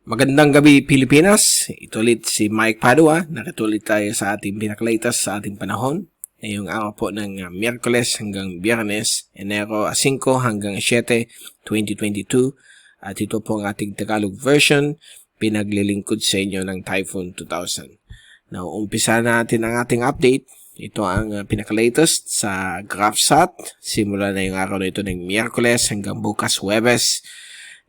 Magandang gabi Pilipinas, ito ulit si Mike Padua, nakitulit tayo sa ating pinakalitas sa ating panahon. Ngayong araw po ng Miyerkules hanggang Biyernes, Enero 5 hanggang 7, 2022. At ito po ang ating Tagalog version, pinaglilingkod sa inyo ng Typhoon 2000. Now, umpisa natin ang ating update. Ito ang pinakalatest sa GraphSat. Simula na yung araw na ito ng Miyerkules hanggang bukas Huwebes.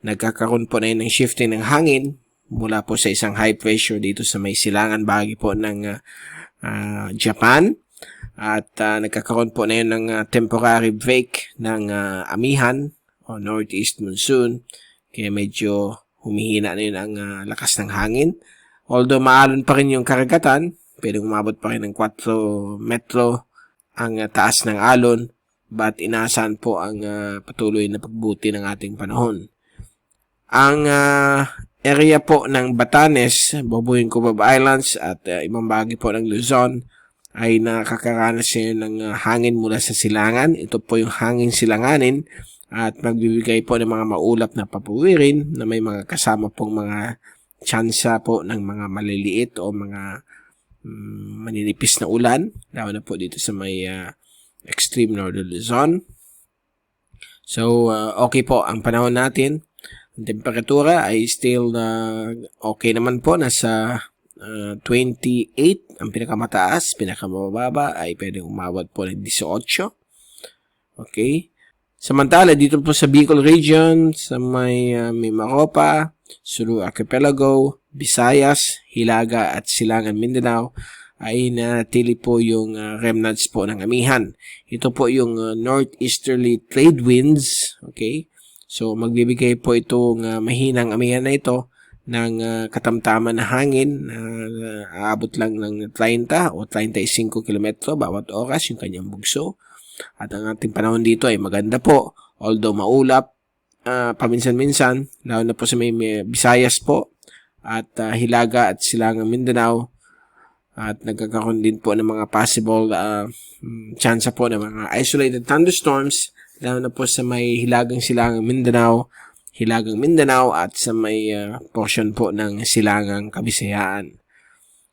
Nagkakaroon po na yun ng shifting ng hangin mula po sa isang high pressure dito sa may silangan bahagi po ng Japan. At nagkakaroon po na yun ng temporary break ng amihan o northeast monsoon. Kaya medyo humihina na yun ang lakas ng hangin. Although maalon pa rin yung karagatan, pwedeng umabot pa rin ng 4 metro ang taas ng alon. But inaasahan po ang patuloy na pagbuti ng ating panahon. Ang area po ng Batanes, Babuyin Cubab Islands at ibang bahagi po ng Luzon ay nakakaranas ng hangin mula sa silangan. Ito po yung hangin silanganin at magbibigay po ng mga maulap na papuwirin na may mga kasama pong mga tsansa po ng mga maliliit o mga maninipis na ulan, lalo na po dito sa may extreme northern Luzon. So, okay po ang panahon natin. Ang temperatura ay still okay naman po, nasa 28 ang pinakamataas, pinakamababa ay pwedeng umabot po ng 18. Okay. Samantala dito po sa Bicol region, sa may Mimaropa, Sulu Archipelago, Visayas, Hilaga at Silangan Mindanao ay nanatili po yung remnants po ng amihan. Ito po yung northeasterly trade winds, okay? So, magbibigay po itong mahinang amihan na ito ng katamtaman na hangin na aabot lang ng 30 o 35 km bawat oras yung kanyang bugso. At ang ating panahon dito ay maganda po. Although maulap, paminsan-minsan, lalo na po sa may Visayas po at Hilaga at Silangang Mindanao. At nagkakaroon din po ng mga possible chance po ng mga isolated thunderstorms, lalo na po sa may Hilagang Silangang Mindanao at sa may portion po ng Silangang Kabisayaan.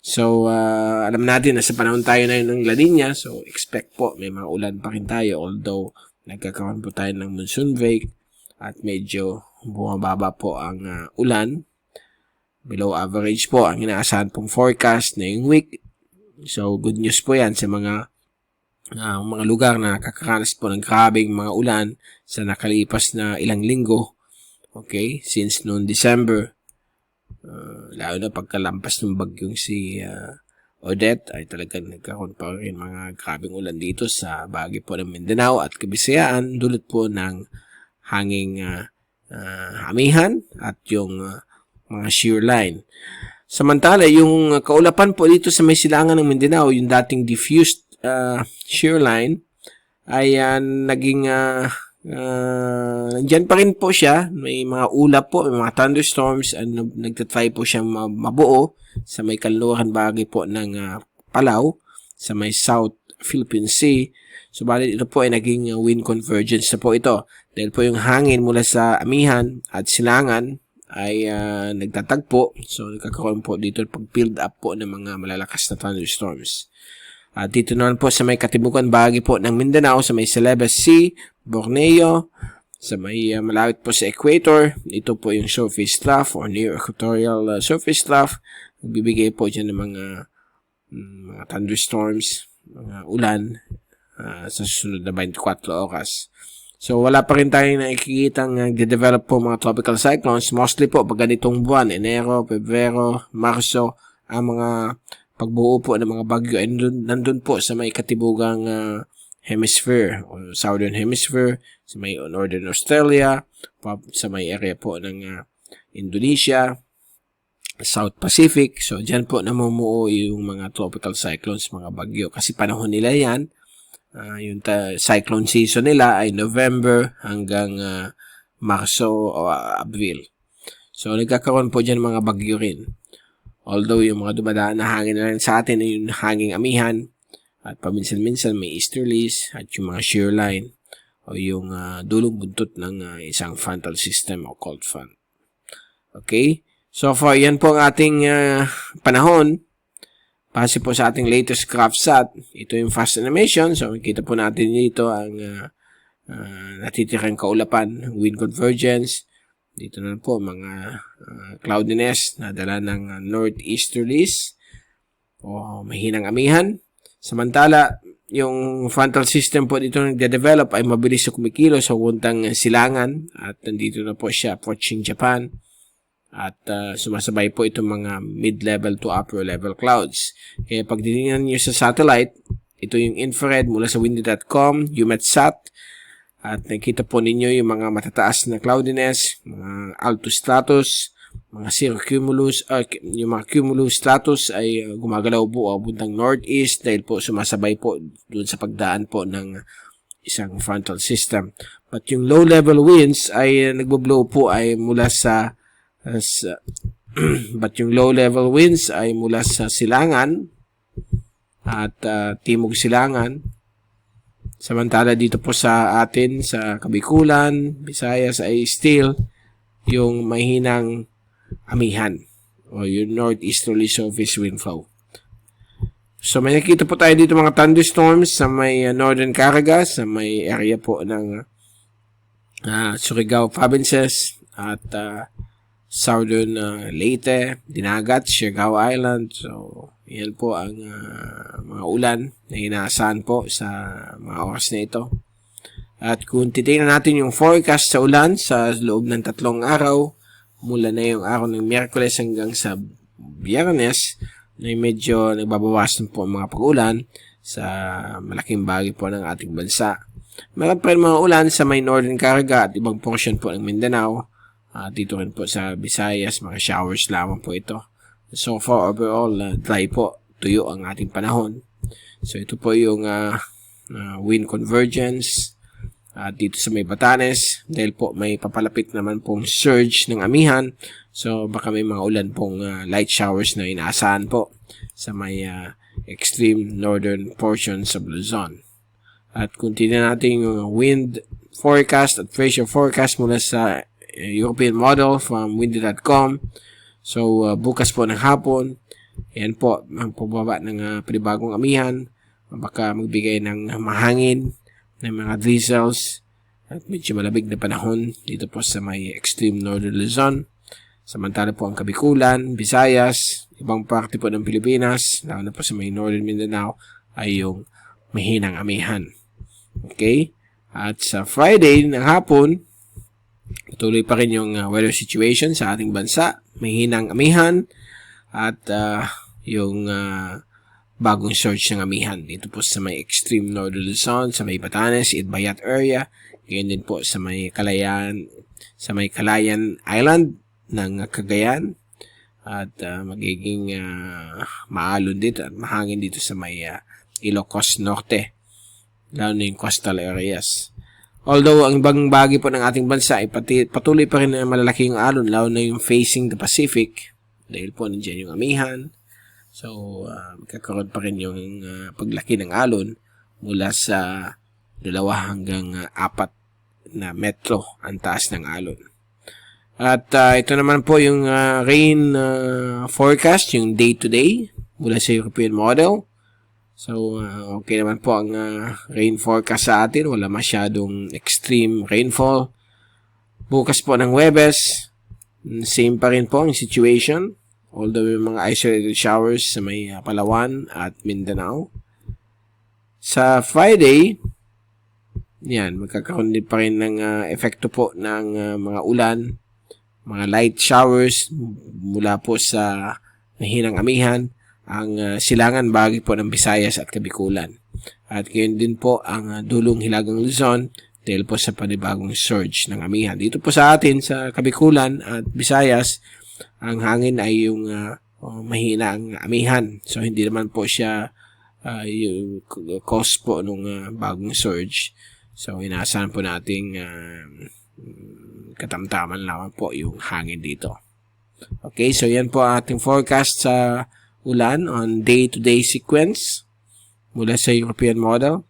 So, alam natin na sa panahon tayo na yun ng La Nina, so expect po may mga ulan pa rin tayo, although nagkakaroon po tayo ng monsoon break at medyo bumababa po ang ulan. Below average po ang inaasahan pong forecast na yung week. So, good news po yan sa mga lugar na nakakaranas po ng grabing mga ulan sa nakalipas na ilang linggo. Okay, since noong December, lalo na pagkalampas ng bagyong si Odette, ay talagang nagkaroon pa rin mga grabing ulan dito sa bahagi po ng Mindanao at Kabisayaan, dulot po ng hanging amihan at yung mga shear line. Samantala, yung kaulapan po dito sa may silangan ng Mindanao, yung dating diffused shear line, ay naging nandyan pa rin po siya. May mga ulap po, may mga thunderstorms, nagtatry po siyang mabuo sa may kanluran bahagi po ng Palau, sa may South Philippine Sea. Subalit ito po ay naging wind convergence na po ito. Dahil po yung hangin mula sa amihan at silangan ay nagtatagpo. So, nagkakaroon po dito pag-build up po ng mga malalakas na thunderstorms. At dito naman po sa may katibukan bahagi po ng Mindanao, sa may Celebes Sea, Borneo, sa may malapit po sa equator, ito po yung surface trough or near equatorial surface trough. Nagbibigay po dyan ng mga thunderstorms, mga ulan sa susunod na 24 oras. So, wala pa rin tayong nakikita nagde-develop po mga tropical cyclones. Mostly po pag ganitong buwan, Enero, Pebrero, Marso, ang mga pagbuo po ng mga bagyo ay nandun po sa may katibugang hemisphere o southern hemisphere, sa may northern Australia, sa may area po ng Indonesia, South Pacific. So, dyan po namumuo yung mga tropical cyclones, mga bagyo. Kasi panahon nila yan, yung cyclone season nila ay November hanggang Marso o Abril. So, nagkakaroon po dyan mga bagyo rin. Although yung mga dumadaan na hangin na rin sa atin ay yung hanging amihan at paminsan-minsan may easterlies at yung mga shear line o yung dulong buntot ng isang frontal system o cold front. Okay? So far, yan po ang ating panahon. Base po sa ating latest GraphSat. Ito yung fast animation. So, makikita po natin dito ang natitirang kaulapan, wind convergence. Dito na po mga cloudiness na dala ng northeasterlies o mahinang amihan. Samantala, yung frontal system po dito nagde-develop ay mabilis na kumikilos sa puntang silangan at nandito na po siya approaching Japan. At sumasabay po itong mga mid-level to upper level clouds. Kaya pag dinignan nyo sa satellite, ito yung infrared mula sa windy.com, UMETSAT. At nakikita po ninyo yung mga matataas na cloudiness, mga altostratus, mga cirrocumulus, yung mga cumulus stratus ay gumagalaw po papuntang northeast dahil po sumasabay po dun sa pagdaan po ng isang frontal system. But yung low-level winds ay nagbo-blow po ay mula sa but yung low-level winds ay mula sa silangan at timog silangan. Samantala dito po sa atin, sa Kabikulan, Visayas ay still yung mahinang amihan o yung northeasterly surface wind flow. So may nakita po tayo dito mga thunderstorms sa may northern Caraga, sa may area po ng Surigao provinces at southern Leyte, Dinagat, Siargao Island. So, yan po ang mga ulan na inaasahan po sa mga oras na ito. At kung titingnan natin yung forecast sa ulan sa loob ng 3 araw, mula na yung araw ng Miyerkules hanggang sa Biyernes, na medyo nagbabawasan po ang mga pag-ulan sa malaking bagay po ng ating bansa. Meron pa rin mga ulan sa may northern Caraga at ibang portion po ng Mindanao. Dito rin po sa Visayas, mga showers lamang po ito. So far, overall, dry po, tuyo ang ating panahon. So ito po yung wind convergence dito sa may Batanes. Dahil po may papalapit naman pong surge ng amihan. So baka may mga ulan pong light showers na inaasahan po sa may extreme northern portion sa Luzon. At kung tingnan natin yung wind forecast at pressure forecast mula sa European model from windy.com. So, bukas po ng hapon, yan po, ang pagbaba ng panibagong amihan, baka magbigay ng mahangin, ng mga drizzles, at medyo malabig na panahon dito po sa may extreme northern Luzon. Samantala po ang Kabikulan, Visayas, ibang parte po ng Pilipinas, lalo na po sa may northern Mindanao, ay yung mahinang amihan. Okay? At sa Friday ng hapon, patuloy pa rin yung weather situation sa ating bansa. May hinang amihan at yung bagong surge ng amihan. Dito po sa may extreme northern Luzon, sa may Batanes, Itbayat area. Ngayon din po sa may Calayan Island ng Cagayan. At magiging maalon dito at mahangin dito sa may Ilocos Norte. Lalo na yung coastal areas. Although, ang ibang bagay po ng ating bansa ay patuloy pa rin na malalaki yung alon, lalo na yung facing the Pacific. Dahil po nandiyan yung amihan. So, magkakaroon pa rin yung paglaki ng alon mula sa 2 hanggang 4 na metro ang taas ng alon. At ito naman po yung rain forecast, yung day-to-day mula sa European model. So, okay naman po ang rain forecast sa atin. Wala masyadong extreme rainfall. Bukas po ng Huwebes, same pa rin po ang situation. Although may mga isolated showers sa may Palawan at Mindanao. Sa Friday, yan, magkakaroon din pa rin ng epekto po ng mga ulan, mga light showers mula po sa mahinang amihan, ang silangan bahagi po ng Visayas at Kabikulan. At gayon din po ang dulong Hilagang Luzon dahil po sa panibagong surge ng amihan. Dito po sa atin sa Kabikulan at Visayas, ang hangin ay yung mahina ang amihan. So hindi naman po siya yung cause po nung bagong surge. So inaasahan po nating katamtaman lamang po yung hangin dito. Okay, so yan po ang ating forecast sa ulan on day-to-day sequence mula sa European model.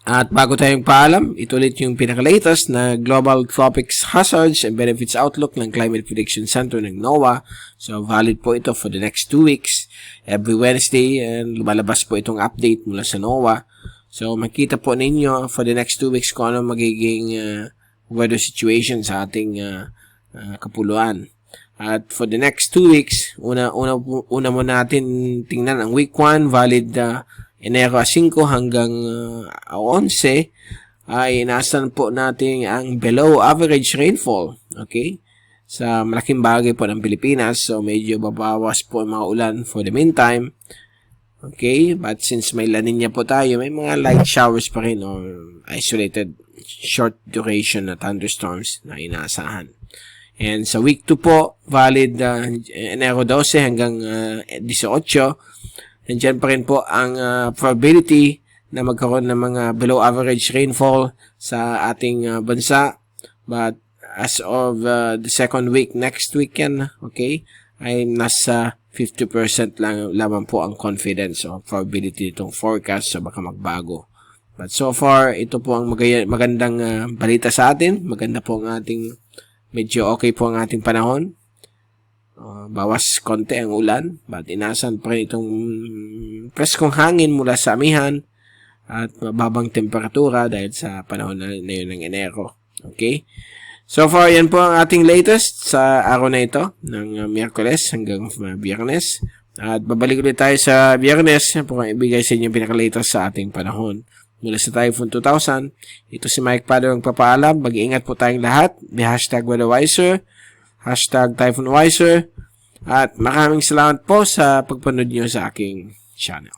At bago tayong paalam, ito ulit yung pinaka-latest na Global Tropics Hazards and Benefits Outlook ng Climate Prediction Center ng NOAA. So, valid po ito for the next 2 weeks. Every Wednesday, and lumalabas po itong update mula sa NOAA. So, makita po ninyo for the next 2 weeks kung ano magiging weather situation sa ating kapuluan. At for the next 2 weeks, una mo natin tingnan ang week 1, valid Enero 5 hanggang 11, ay inaasahan po natin ang below average rainfall, okay? Sa malaking bagay po ng Pilipinas, so medyo babawas po ang mga ulan for the meantime, okay? But since may La Nina po tayo, may mga light showers pa rin or isolated short duration na thunderstorms na inaasahan. And sa week 2 po, valid Enero 12 hanggang 18, nandiyan pa rin po ang probability na magkaroon ng mga below average rainfall sa ating bansa. But as of the second week, next weekend, okay, ay nasa 50% lamang po ang confidence o probability itong forecast, so baka magbago. But so far, ito po ang magandang balita sa atin. Maganda po ang ating, medyo okay po ang ating panahon. Bawas konti ang ulan, but inasan pa rin itong preskong hangin mula sa amihan at mababang temperatura dahil sa panahon na yun ng Enero. Okay? So far, yan po ang ating latest sa araw na ito ng Miyerkules hanggang Biyernes. At babalik ulit tayo sa Biyernes po ang ibigay sa inyo pinaka-latest sa ating panahon. Mula sa Typhoon 2000, ito si Mike Pado ang papaalam. Mag-iingat po tayong lahat. May #WeatherWiser, #TyphoonWiser, at maraming salamat po sa pagpanood nyo sa aking channel.